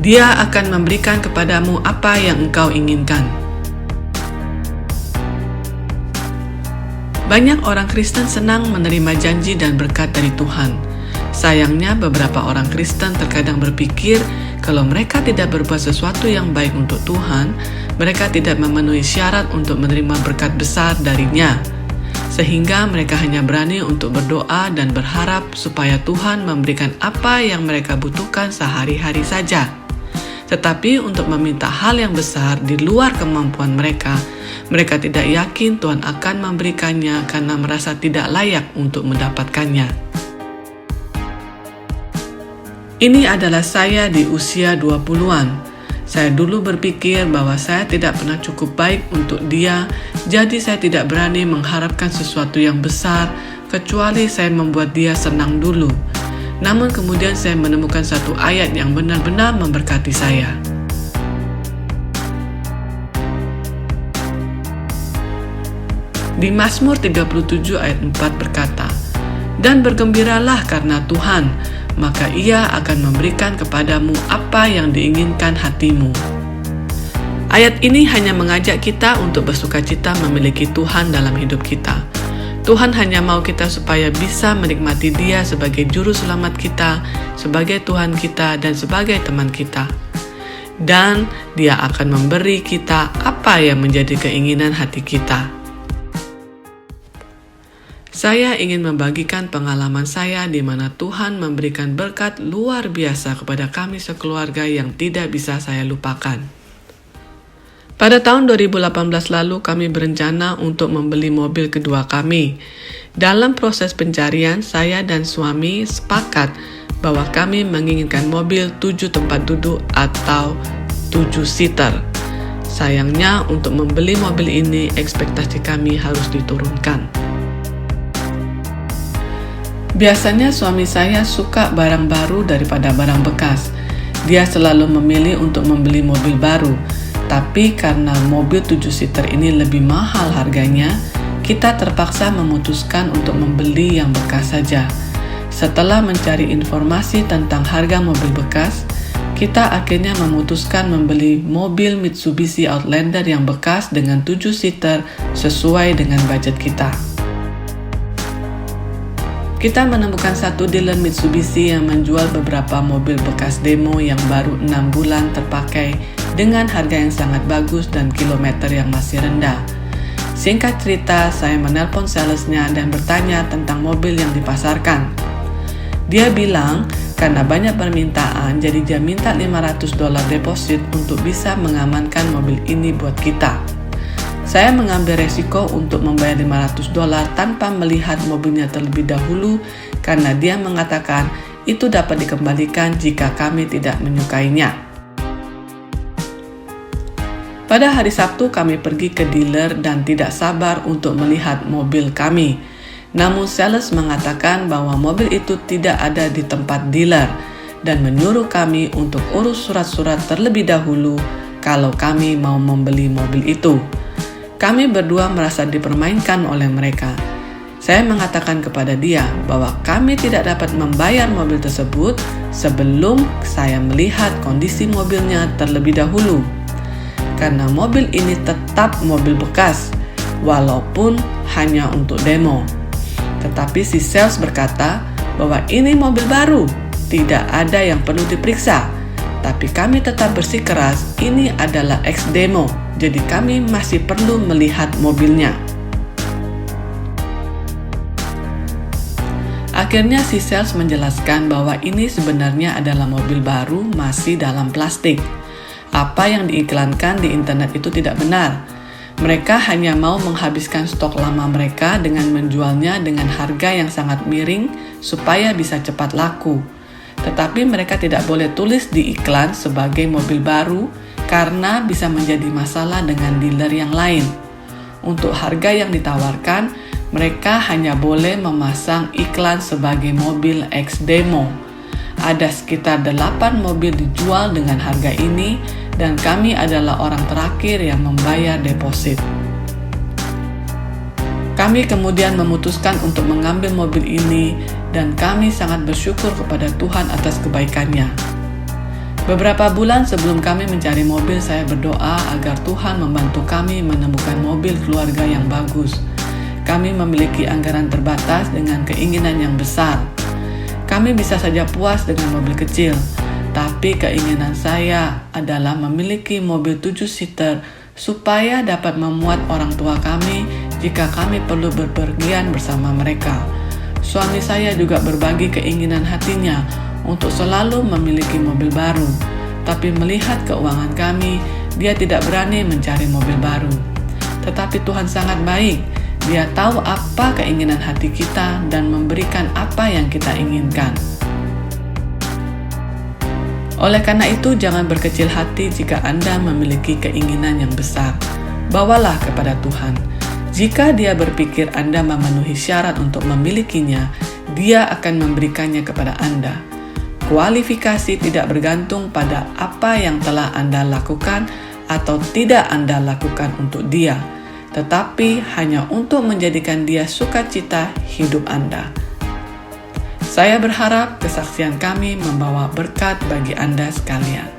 Dia akan memberikan kepadamu apa yang engkau inginkan. Banyak orang Kristen senang menerima janji dan berkat dari Tuhan. Sayangnya, beberapa orang Kristen terkadang berpikir kalau mereka tidak berbuat sesuatu yang baik untuk Tuhan, mereka tidak memenuhi syarat untuk menerima berkat besar darinya. Sehingga mereka hanya berani untuk berdoa dan berharap supaya Tuhan memberikan apa yang mereka butuhkan sehari-hari saja. Tetapi untuk meminta hal yang besar di luar kemampuan mereka tidak yakin Tuhan akan memberikannya karena merasa tidak layak untuk mendapatkannya. Ini adalah saya di usia 20-an. Saya dulu berpikir bahwa saya tidak pernah cukup baik untuk Dia, jadi saya tidak berani mengharapkan sesuatu yang besar, kecuali saya membuat Dia senang dulu. Namun kemudian saya menemukan satu ayat yang benar-benar memberkati saya. Di Mazmur 37 ayat 4 berkata, "Dan bergembiralah karena Tuhan, maka Ia akan memberikan kepadamu apa yang diinginkan hatimu." Ayat ini hanya mengajak kita untuk bersukacita memiliki Tuhan dalam hidup kita. Tuhan hanya mau kita supaya bisa menikmati Dia sebagai juru selamat kita, sebagai Tuhan kita, dan sebagai teman kita. Dan Dia akan memberi kita apa yang menjadi keinginan hati kita. Saya ingin membagikan pengalaman saya di mana Tuhan memberikan berkat luar biasa kepada kami sekeluarga yang tidak bisa saya lupakan. Pada tahun 2018 lalu kami berencana untuk membeli mobil kedua kami. Dalam proses pencarian, saya dan suami sepakat bahwa kami menginginkan mobil 7 tempat duduk atau 7-seater. Sayangnya untuk membeli mobil ini ekspektasi kami harus diturunkan. Biasanya suami saya suka barang baru daripada barang bekas. Dia selalu memilih untuk membeli mobil baru. Tapi karena mobil 7-seater ini lebih mahal harganya, kita terpaksa memutuskan untuk membeli yang bekas saja. Setelah mencari informasi tentang harga mobil bekas, kita akhirnya memutuskan membeli mobil Mitsubishi Outlander yang bekas dengan 7-seater sesuai dengan budget kita. Kita menemukan satu dealer Mitsubishi yang menjual beberapa mobil bekas demo yang baru 6 bulan terpakai dengan harga yang sangat bagus dan kilometer yang masih rendah. Singkat cerita, saya menelpon salesnya dan bertanya tentang mobil yang dipasarkan. Dia bilang karena banyak permintaan, jadi dia minta $500 deposit untuk bisa mengamankan mobil ini buat kita. Saya mengambil resiko untuk membayar $500 tanpa melihat mobilnya terlebih dahulu karena dia mengatakan itu dapat dikembalikan jika kami tidak menyukainya. Pada hari Sabtu kami pergi ke dealer dan tidak sabar untuk melihat mobil kami. Namun sales mengatakan bahwa mobil itu tidak ada di tempat dealer dan menyuruh kami untuk urus surat-surat terlebih dahulu kalau kami mau membeli mobil itu. Kami berdua merasa dipermainkan oleh mereka. Saya mengatakan kepada dia bahwa kami tidak dapat membayar mobil tersebut sebelum saya melihat kondisi mobilnya terlebih dahulu. Karena mobil ini tetap mobil bekas, walaupun hanya untuk demo. Tetapi si sales berkata bahwa ini mobil baru, tidak ada yang perlu diperiksa. Tapi kami tetap bersikeras ini adalah ex-demo, jadi kami masih perlu melihat mobilnya. Akhirnya si sales menjelaskan bahwa ini sebenarnya adalah mobil baru masih dalam plastik. Apa yang diiklankan di internet itu tidak benar. Mereka hanya mau menghabiskan stok lama mereka dengan menjualnya dengan harga yang sangat miring supaya bisa cepat laku. Tetapi mereka tidak boleh tulis di iklan sebagai mobil baru karena bisa menjadi masalah dengan dealer yang lain. Untuk harga yang ditawarkan, mereka hanya boleh memasang iklan sebagai mobil ex-demo. Ada sekitar 8 mobil dijual dengan harga ini dan kami adalah orang terakhir yang membayar deposit. Kami kemudian memutuskan untuk mengambil mobil ini dan kami sangat bersyukur kepada Tuhan atas kebaikannya. Beberapa bulan sebelum kami mencari mobil, saya berdoa agar Tuhan membantu kami menemukan mobil keluarga yang bagus. Kami memiliki anggaran terbatas dengan keinginan yang besar. Kami bisa saja puas dengan mobil kecil, tapi keinginan saya adalah memiliki mobil 7-seater supaya dapat memuat orang tua kami jika kami perlu berpergian bersama mereka. Suami saya juga berbagi keinginan hatinya untuk selalu memiliki mobil baru, tapi melihat keuangan kami, dia tidak berani mencari mobil baru. Tetapi Tuhan sangat baik. Dia tahu apa keinginan hati kita dan memberikan apa yang kita inginkan. Oleh karena itu, jangan berkecil hati jika Anda memiliki keinginan yang besar. Bawalah kepada Tuhan. Jika Dia berpikir Anda memenuhi syarat untuk memilikinya, Dia akan memberikannya kepada Anda. Kualifikasi tidak bergantung pada apa yang telah Anda lakukan atau tidak Anda lakukan untuk Dia, tetapi hanya untuk menjadikan Dia sukacita hidup Anda. Saya berharap kesaksian kami membawa berkat bagi Anda sekalian.